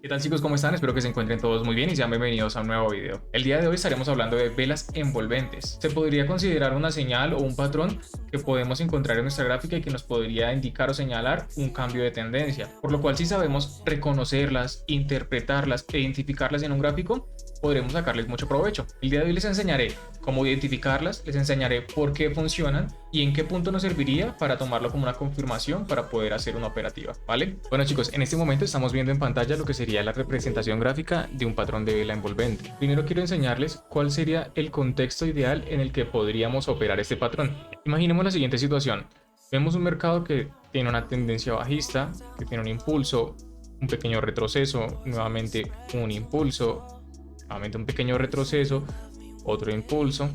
¿Qué tal chicos? ¿Cómo están? Espero que se encuentren todos muy bien y sean bienvenidos a un nuevo video. El día de hoy estaremos hablando de velas envolventes. Se podría considerar una señal o un patrón que podemos encontrar en nuestra gráfica y que nos podría indicar o señalar un cambio de tendencia. Por lo cual, si sabemos reconocerlas, interpretarlas e identificarlas en un gráfico, podremos sacarles mucho provecho. El día de hoy les enseñaré cómo identificarlas, les enseñaré por qué funcionan y en qué punto nos serviría para tomarlo como una confirmación para poder hacer una operativa, ¿vale? Bueno chicos, en este momento estamos viendo en pantalla lo que sería la representación gráfica de un patrón de vela envolvente. Primero quiero enseñarles cuál sería el contexto ideal en el que podríamos operar este patrón. Imaginemos la siguiente situación. Vemos un mercado que tiene una tendencia bajista, que tiene un impulso, un pequeño retroceso, nuevamente un impulso, nuevamente un pequeño retroceso, otro impulso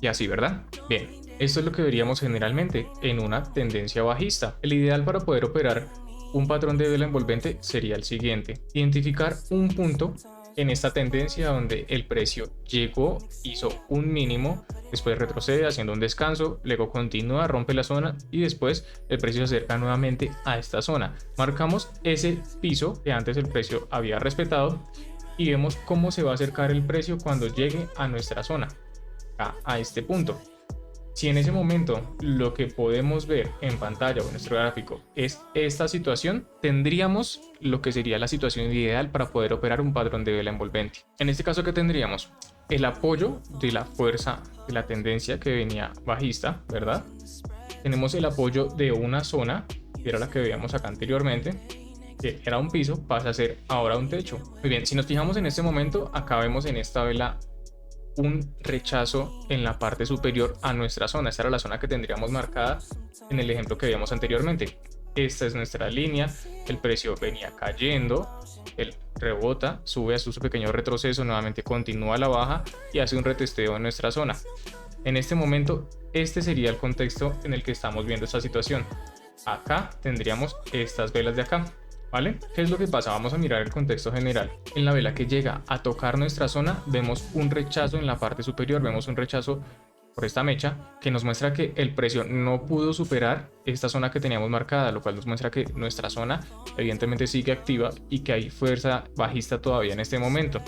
y así, ¿verdad? Bien, esto es lo que veríamos generalmente en una tendencia bajista. El ideal para poder operar un patrón de vela envolvente sería el siguiente: identificar un punto en esta tendencia donde el precio llegó, hizo un mínimo, después retrocede haciendo un descanso, luego continúa, rompe la zona y después el precio se acerca nuevamente a esta zona. Marcamos ese piso que antes el precio había respetado y vemos cómo se va a acercar el precio cuando llegue a nuestra zona, a este punto. Si en ese momento lo que podemos ver en pantalla o en nuestro gráfico es esta situación, tendríamos lo que sería la situación ideal para poder operar un patrón de vela envolvente. En este caso, ¿qué tendríamos? El apoyo de la fuerza de la tendencia que venía bajista, ¿verdad? Tenemos el apoyo de una zona, que era la que veíamos acá anteriormente, que era un piso, pasa a ser ahora un techo. Muy bien, si nos fijamos en este momento, acá vemos en esta vela un rechazo en la parte superior a nuestra zona. Esta era la zona que tendríamos marcada en el ejemplo que veíamos anteriormente. Esta es nuestra línea, el precio venía cayendo, el rebota, sube a su pequeño retroceso, nuevamente continúa a la baja y hace un retesteo en nuestra zona. En este momento, este sería el contexto en el que estamos viendo esta situación. Acá tendríamos estas velas de acá, ¿vale? ¿Qué es lo que pasa? Vamos a mirar el contexto general. En la vela que llega a tocar nuestra zona, vemos un rechazo en la parte superior, vemos un rechazo por esta mecha que nos muestra que el precio no pudo superar esta zona que teníamos marcada, lo cual nos muestra que nuestra zona evidentemente sigue activa y que hay fuerza bajista todavía en este momento.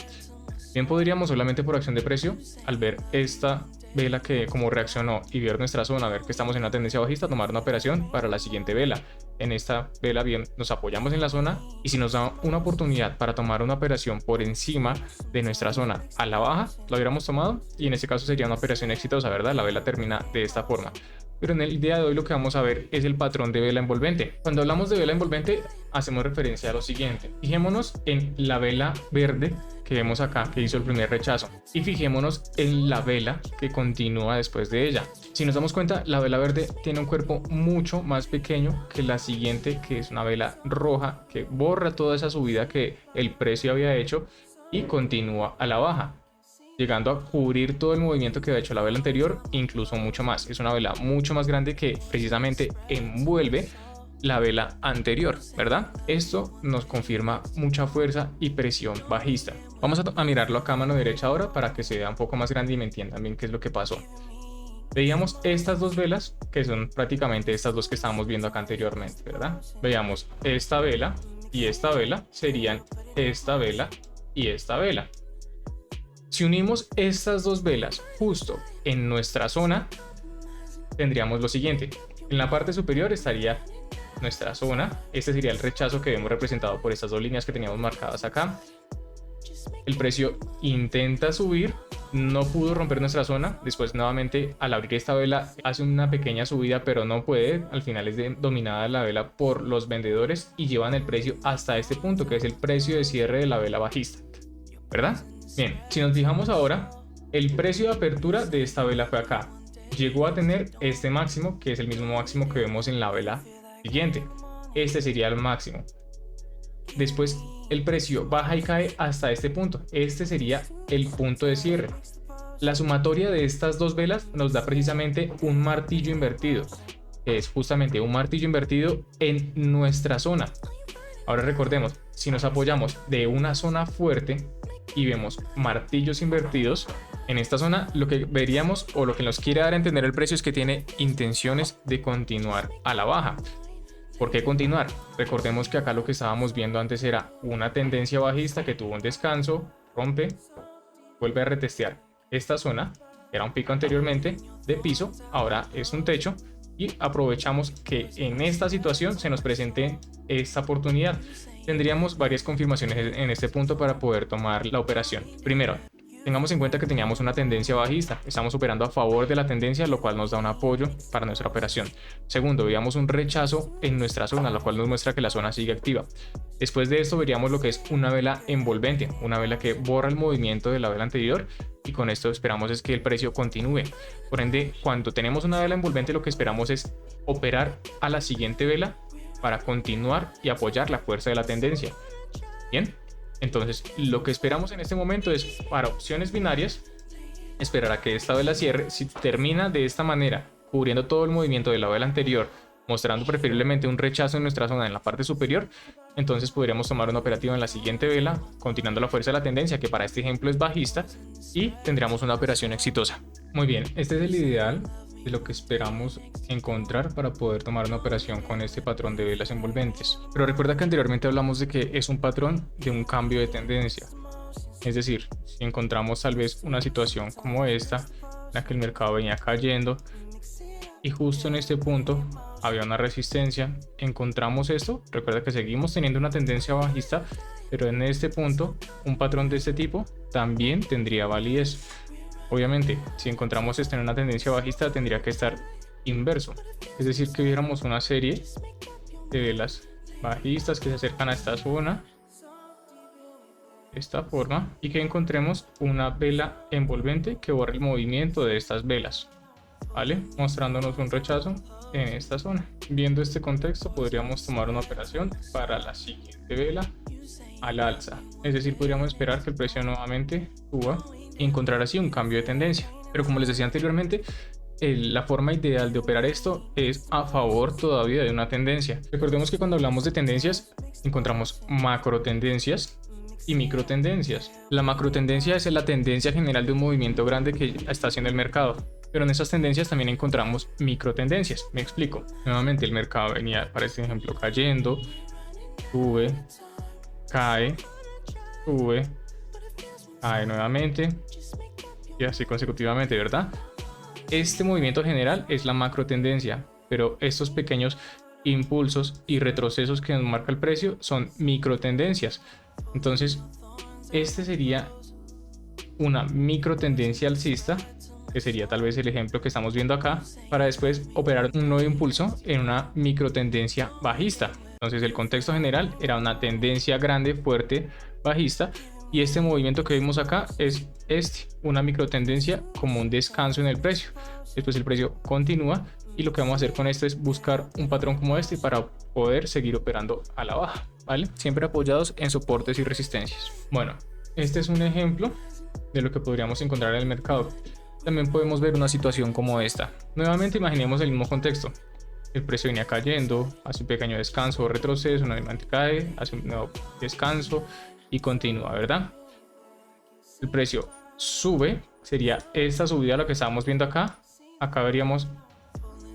Bien, podríamos solamente por acción de precio, al ver esta vela que como reaccionó y ver nuestra zona, ver que estamos en una tendencia bajista, tomar una operación para la siguiente vela. En esta vela bien nos apoyamos en la zona y si nos da una oportunidad para tomar una operación por encima de nuestra zona a la baja, la hubiéramos tomado y en este caso sería una operación exitosa, ¿verdad? La vela termina de esta forma. Pero en el día de hoy lo que vamos a ver es el patrón de vela envolvente. Cuando hablamos de vela envolvente hacemos referencia a lo siguiente. Fijémonos en la vela verde que vemos acá, que hizo el primer rechazo, y fijémonos en la vela que continúa después de ella. Si nos damos cuenta, la vela verde tiene un cuerpo mucho más pequeño que la siguiente, que es una vela roja que borra toda esa subida que el precio había hecho y continúa a la baja, llegando a cubrir todo el movimiento que había hecho la vela anterior, incluso mucho más. Es una vela mucho más grande que precisamente envuelve la vela anterior, ¿verdad? Esto nos confirma mucha fuerza y presión bajista. Vamos a mirarlo acá a mano derecha ahora para que se vea un poco más grande y me entiendan bien qué es lo que pasó. Veíamos estas dos velas, que son prácticamente estas dos que estábamos viendo acá anteriormente, ¿verdad? Veíamos esta vela y esta vela serían esta vela y esta vela. Si unimos estas dos velas justo en nuestra zona, tendríamos lo siguiente. En la parte superior estaría nuestra zona. Este sería el rechazo que vemos representado por estas dos líneas que teníamos marcadas acá. El precio intenta subir, no pudo romper nuestra zona. Después nuevamente al abrir esta vela hace una pequeña subida, pero no puede. Al final es dominada la vela por los vendedores y llevan el precio hasta este punto, que es el precio de cierre de la vela bajista, ¿verdad? Bien, si nos fijamos ahora, el precio de apertura de esta vela fue acá. Llegó a tener este máximo, que es el mismo máximo que vemos en la vela siguiente. Este sería el máximo. Después el precio baja y cae hasta este punto. Este sería el punto de cierre. La sumatoria de estas dos velas nos da precisamente un martillo invertido. Es justamente un martillo invertido en nuestra zona. Ahora recordemos, si nos apoyamos de una zona fuerte y vemos martillos invertidos, en esta zona lo que veríamos o lo que nos quiere dar a entender el precio es que tiene intenciones de continuar a la baja. ¿Por qué continuar? Recordemos que acá lo que estábamos viendo antes era una tendencia bajista que tuvo un descanso, rompe, vuelve a retestear esta zona, era un pico anteriormente de piso, ahora es un techo, y aprovechamos que en esta situación se nos presente esta oportunidad. Tendríamos varias confirmaciones en este punto para poder tomar la operación. Primero, tengamos en cuenta que teníamos una tendencia bajista, estamos operando a favor de la tendencia, lo cual nos da un apoyo para nuestra operación. Segundo, veíamos un rechazo en nuestra zona, lo cual nos muestra que la zona sigue activa. Después de esto veríamos lo que es una vela envolvente, una vela que borra el movimiento de la vela anterior, y con esto esperamos es que el precio continúe. Por ende, cuando tenemos una vela envolvente, lo que esperamos es operar a la siguiente vela para continuar y apoyar la fuerza de la tendencia. Bien. Entonces, lo que esperamos en este momento es, para opciones binarias, esperar a que esta vela cierre. Si termina de esta manera, cubriendo todo el movimiento de la vela anterior, mostrando preferiblemente un rechazo en nuestra zona en la parte superior, entonces podríamos tomar una operativa en la siguiente vela, continuando la fuerza de la tendencia, que para este ejemplo es bajista, y tendríamos una operación exitosa. Muy bien, este es el ideal de lo que esperamos encontrar para poder tomar una operación con este patrón de velas envolventes. Pero recuerda que anteriormente hablamos de que es un patrón de un cambio de tendencia. Es decir, si encontramos tal vez una situación como esta, en la que el mercado venía cayendo y justo en este punto había una resistencia, encontramos esto. Recuerda que seguimos teniendo una tendencia bajista, pero en este punto un patrón de este tipo también tendría validez. Obviamente, si encontramos esto en una tendencia bajista, tendría que estar inverso, es decir, que viéramos una serie de velas bajistas que se acercan a esta zona de esta forma, y que encontremos una vela envolvente que borre el movimiento de estas velas, ¿vale? Mostrándonos un rechazo en esta zona. Viendo este contexto, podríamos tomar una operación para la siguiente vela al alza, es decir, podríamos esperar que el precio nuevamente suba y encontrar así un cambio de tendencia. Pero como les decía anteriormente, la forma ideal de operar esto es a favor todavía de una tendencia. Recordemos que cuando hablamos de tendencias encontramos macro tendencias y micro tendencias. La macro tendencia es la tendencia general de un movimiento grande que está haciendo el mercado, pero en esas tendencias también encontramos micro tendencias. Me explico. Nuevamente el mercado venía, para este ejemplo, cayendo, sube, cae, sube, cae nuevamente y así consecutivamente, ¿verdad? Este movimiento general es la macro tendencia, pero estos pequeños impulsos y retrocesos que nos marca el precio son micro tendencias. Entonces, este sería una micro tendencia alcista, que sería tal vez el ejemplo que estamos viendo acá, para después operar un nuevo impulso en una micro tendencia bajista. Entonces, el contexto general era una tendencia grande, fuerte, bajista, y este movimiento que vimos acá es una micro tendencia como un descanso en el precio. Después el precio continúa, y lo que vamos a hacer con esto es buscar un patrón como este para poder seguir operando a la baja, ¿vale? Siempre apoyados en soportes y resistencias. Bueno, este es un ejemplo de lo que podríamos encontrar en el mercado. También podemos ver una situación como esta. Nuevamente imaginemos el mismo contexto. El precio venía cayendo, hace un pequeño descanso o retroceso, nuevamente cae, hace un nuevo descanso y continúa, ¿verdad? El precio sube, sería esta subida lo que estábamos viendo acá. Acá veríamos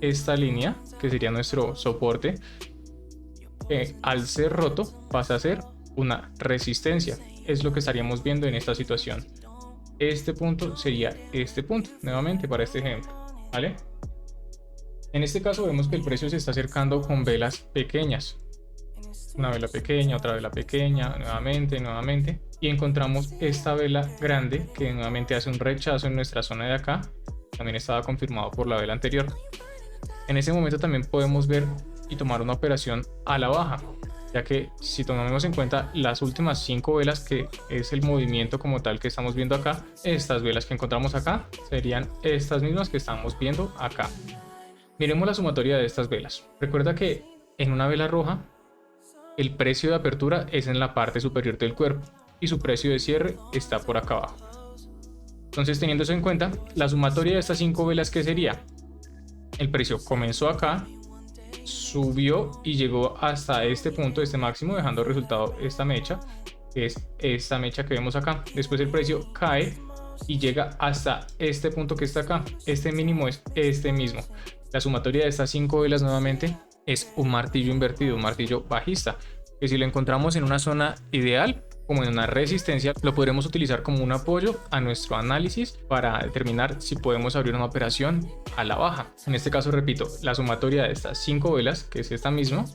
esta línea que sería nuestro soporte, que al ser roto pasa a ser una resistencia. Es lo que estaríamos viendo en esta situación. Este punto sería este punto, nuevamente para este ejemplo, ¿vale? En este caso vemos que el precio se está acercando con velas pequeñas. Una vela pequeña, otra vela pequeña, nuevamente, y encontramos esta vela grande que nuevamente hace un rechazo en nuestra zona de acá. También estaba confirmado por la vela anterior. En ese momento también podemos ver y tomar una operación a la baja, ya que si tomamos en cuenta las últimas 5 velas, que es el movimiento como tal que estamos viendo acá, estas velas que encontramos acá serían estas mismas que estamos viendo acá. Miremos la sumatoria de estas velas. Recuerda que en una vela roja el precio de apertura es en la parte superior del cuerpo y su precio de cierre está por acá abajo. Entonces, teniendo eso en cuenta, la sumatoria de estas 5 velas, ¿qué sería? El precio comenzó acá, subió y llegó hasta este punto, este máximo, dejando resultado esta mecha, que es esta mecha que vemos acá. Después el precio cae y llega hasta este punto que está acá. Este mínimo es este mismo. La sumatoria de estas 5 velas nuevamente es un martillo invertido, un martillo bajista, que si lo encontramos en una zona ideal, como en una resistencia, lo podremos utilizar como un apoyo a nuestro análisis para determinar si podemos abrir una operación a la baja. En este caso, repito, la sumatoria de estas 5 velas, que es esta misma,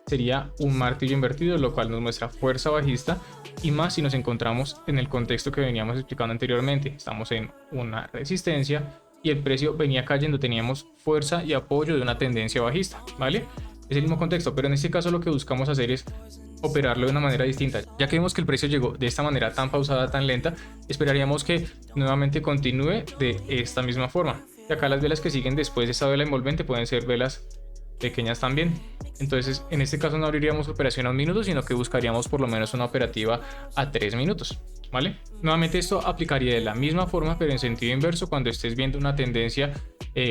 sería un martillo invertido, lo cual nos muestra fuerza bajista, y más si nos encontramos en el contexto que veníamos explicando anteriormente. Estamos en una resistencia y el precio venía cayendo, teníamos fuerza y apoyo de una tendencia bajista, ¿vale? Es el mismo contexto, pero en este caso lo que buscamos hacer es operarlo de una manera distinta. Ya que vemos que el precio llegó de esta manera tan pausada, tan lenta, esperaríamos que nuevamente continúe de esta misma forma. Y acá las velas que siguen después de esta vela envolvente pueden ser velas pequeñas también. Entonces en este caso no abriríamos operación a 1 minuto, sino que buscaríamos por lo menos una operativa a 3 minutos, ¿vale? Nuevamente esto aplicaría de la misma forma, pero en sentido inverso. Cuando estés viendo una tendencia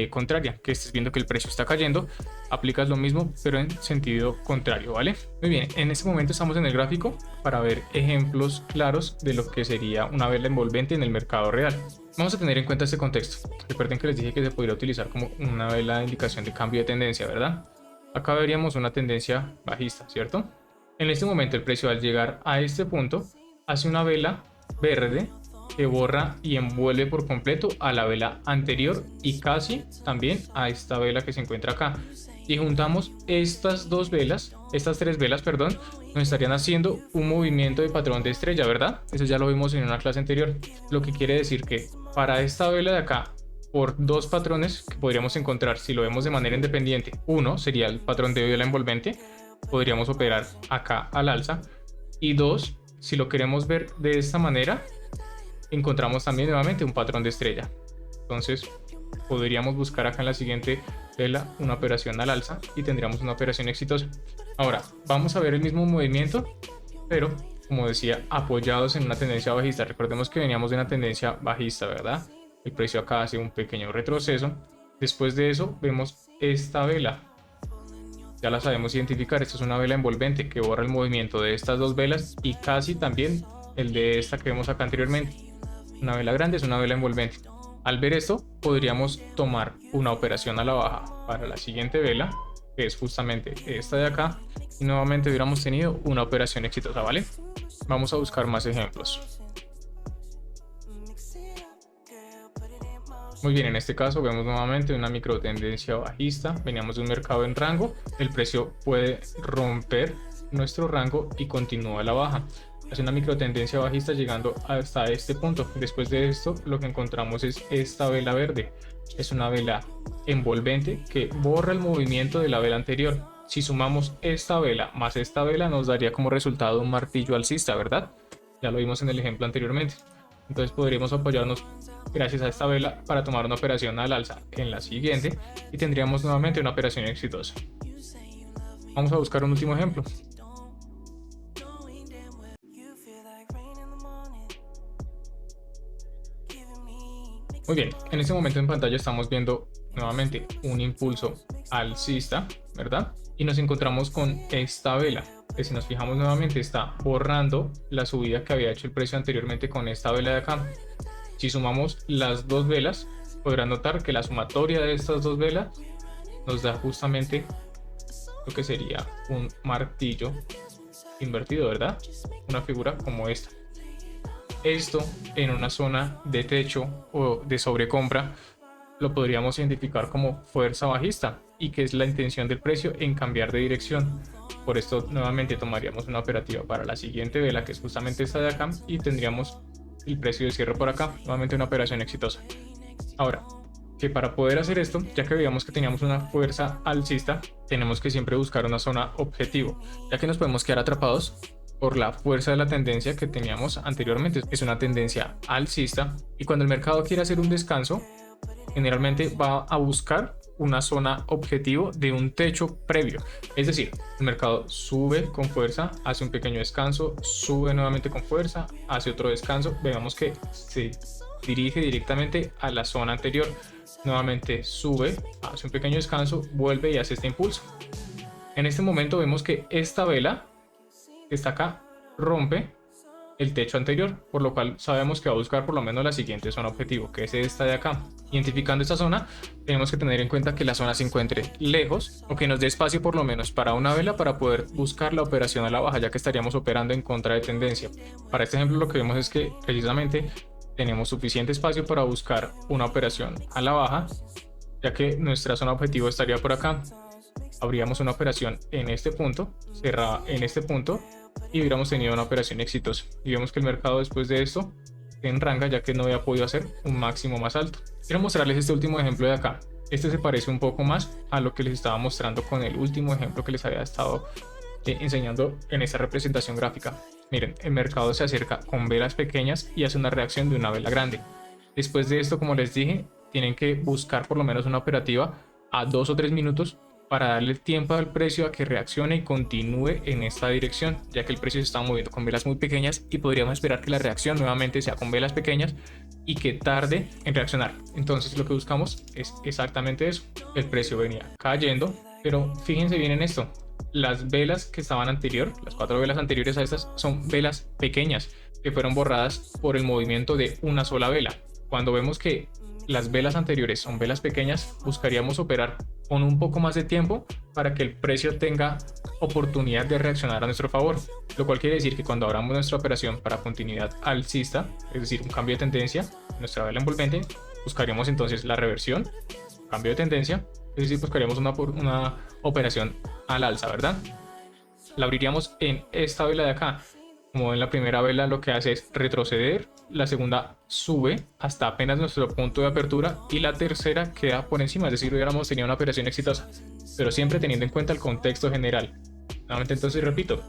contraria, que estés viendo que el precio está cayendo, aplicas lo mismo pero en sentido contrario, ¿vale? Muy bien, en este momento estamos en el gráfico para ver ejemplos claros de lo que sería una vela envolvente en el mercado real. Vamos a tener en cuenta este contexto. Recuerden que les dije que se podría utilizar como una vela de indicación de cambio de tendencia, ¿verdad? Acá veríamos una tendencia bajista, ¿cierto? En este momento el precio, al llegar a este punto, hace una vela verde que borra y envuelve por completo a la vela anterior y casi también a esta vela que se encuentra acá. Y juntamos estas dos velas, estas tres velas, perdón, nos estarían haciendo un movimiento de patrón de estrella, ¿verdad? Eso ya lo vimos en una clase anterior. Lo que quiere decir que para esta vela de acá, por dos patrones que podríamos encontrar si lo vemos de manera independiente, uno sería el patrón de vela envolvente, podríamos operar acá al alza, y dos, si lo queremos ver de esta manera, encontramos también nuevamente un patrón de estrella. Entonces podríamos buscar acá en la siguiente vela una operación al alza y tendríamos una operación exitosa. Ahora vamos a ver el mismo movimiento, pero como decía, apoyados en una tendencia bajista. Recordemos que veníamos de una tendencia bajista, ¿verdad? El precio acá hace un pequeño retroceso. Después de eso vemos esta vela. Ya la sabemos identificar. Esta es una vela envolvente que borra el movimiento de estas dos velas y casi también el de esta que vemos acá anteriormente. Una vela grande es una vela envolvente. Al ver esto, podríamos tomar una operación a la baja para la siguiente vela, que es justamente esta de acá, y nuevamente hubiéramos tenido una operación exitosa, ¿vale? Vamos a buscar más ejemplos. Muy bien, en este caso vemos nuevamente una micro tendencia bajista. Veníamos de un mercado en rango, el precio puede romper nuestro rango y continúa a la baja. Hace una micro tendencia bajista llegando hasta este punto. Después de esto lo que encontramos es esta vela verde. Es una vela envolvente que borra el movimiento de la vela anterior. Si sumamos esta vela más esta vela, nos daría como resultado un martillo alcista, ¿verdad? Ya lo vimos en el ejemplo anteriormente. Entonces podríamos apoyarnos gracias a esta vela para tomar una operación al alza en la siguiente y tendríamos nuevamente una operación exitosa. Vamos a buscar un último ejemplo. Muy bien, en este momento en pantalla estamos viendo nuevamente un impulso alcista, ¿verdad? Y nos encontramos con esta vela, que si nos fijamos nuevamente está borrando la subida que había hecho el precio anteriormente con esta vela de acá. Si sumamos las dos velas, podrán notar que la sumatoria de estas dos velas nos da justamente lo que sería un martillo invertido, ¿verdad? Una figura como esta. Esto en una zona de techo o de sobrecompra lo podríamos identificar como fuerza bajista y que es la intención del precio en cambiar de dirección. Por esto nuevamente tomaríamos una operativa para la siguiente vela, que es justamente esta de acá, y tendríamos el precio de cierre por acá, nuevamente una operación exitosa. Ahora, que para poder hacer esto, ya que veíamos que teníamos una fuerza alcista, tenemos que siempre buscar una zona objetivo, ya que nos podemos quedar atrapados por la fuerza de la tendencia que teníamos anteriormente. Es una tendencia alcista y cuando el mercado quiere hacer un descanso, generalmente va a buscar una zona objetivo de un techo previo. Es decir, el mercado sube con fuerza, hace un pequeño descanso, sube nuevamente con fuerza, hace otro descanso. Veamos que se dirige directamente a la zona anterior. Nuevamente sube, hace un pequeño descanso, vuelve y hace este impulso. En este momento vemos que esta vela que está acá rompe el techo anterior, por lo cual sabemos que va a buscar por lo menos la siguiente zona objetivo, que es esta de acá. Identificando esta zona, tenemos que tener en cuenta que la zona se encuentre lejos o que nos dé espacio por lo menos para una vela para poder buscar la operación a la baja, ya que estaríamos operando en contra de tendencia. Para este ejemplo lo que vemos es que precisamente tenemos suficiente espacio para buscar una operación a la baja, ya que nuestra zona objetivo estaría por acá. Habríamos una operación en este punto, cerrada en este punto, y hubiéramos tenido una operación exitosa. Y vemos que el mercado después de esto se enranga, ya que no había podido hacer un máximo más alto. Quiero mostrarles este último ejemplo de acá. Este se parece un poco más a lo que les estaba mostrando con el último ejemplo que les había estado enseñando en esta representación gráfica. Miren, el mercado se acerca con velas pequeñas y hace una reacción de una vela grande. Después de esto, como les dije, tienen que buscar por lo menos una operativa a 2 o 3 minutos para darle tiempo al precio a que reaccione y continúe en esta dirección, ya que el precio se está moviendo con velas muy pequeñas y podríamos esperar que la reacción nuevamente sea con velas pequeñas y que tarde en reaccionar. Entonces lo que buscamos es exactamente eso. El precio venía cayendo, pero fíjense bien en esto. Las velas que estaban las 4 velas anteriores a estas, son velas pequeñas que fueron borradas por el movimiento de una sola vela. Cuando vemos que las velas anteriores son velas pequeñas, buscaríamos operar con un poco más de tiempo para que el precio tenga oportunidad de reaccionar a nuestro favor, lo cual quiere decir que cuando abramos nuestra operación para continuidad alcista, es decir, un cambio de tendencia, nuestra vela envolvente, buscaríamos entonces la reversión, cambio de tendencia, es decir, buscaríamos una operación al alza, ¿verdad? La abriríamos en esta vela de acá. Como en la primera vela, lo que hace es retroceder, la segunda sube hasta apenas nuestro punto de apertura y la tercera queda por encima, es decir, hubiéramos tenido una operación exitosa, pero siempre teniendo en cuenta el contexto general. Nuevamente, entonces repito,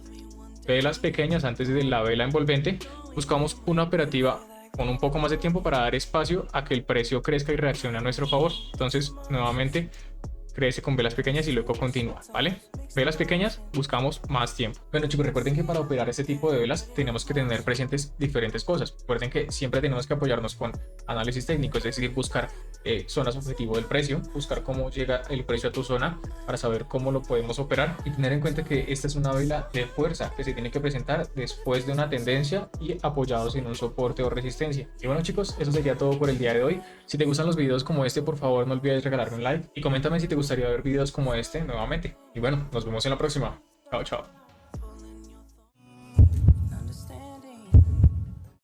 velas pequeñas antes de la vela envolvente, buscamos una operativa con un poco más de tiempo para dar espacio a que el precio crezca y reaccione a nuestro favor. Entonces, nuevamente, crece con velas pequeñas y luego continúa, ¿vale? Velas pequeñas, buscamos más tiempo. Bueno, chicos, recuerden que para operar este tipo de velas tenemos que tener presentes diferentes cosas. Recuerden que siempre tenemos que apoyarnos con análisis técnico, es decir, buscar zonas objetivo del precio, buscar cómo llega el precio a tu zona para saber cómo lo podemos operar y tener en cuenta que esta es una vela de fuerza que se tiene que presentar después de una tendencia y apoyados en un soporte o resistencia. Y bueno, chicos, eso sería todo por el día de hoy. Si te gustan los videos como este, por favor no olvides regalarme un like y coméntame si te gustaría ver videos como este nuevamente. Y bueno, nos vemos en la próxima. Chao, chao.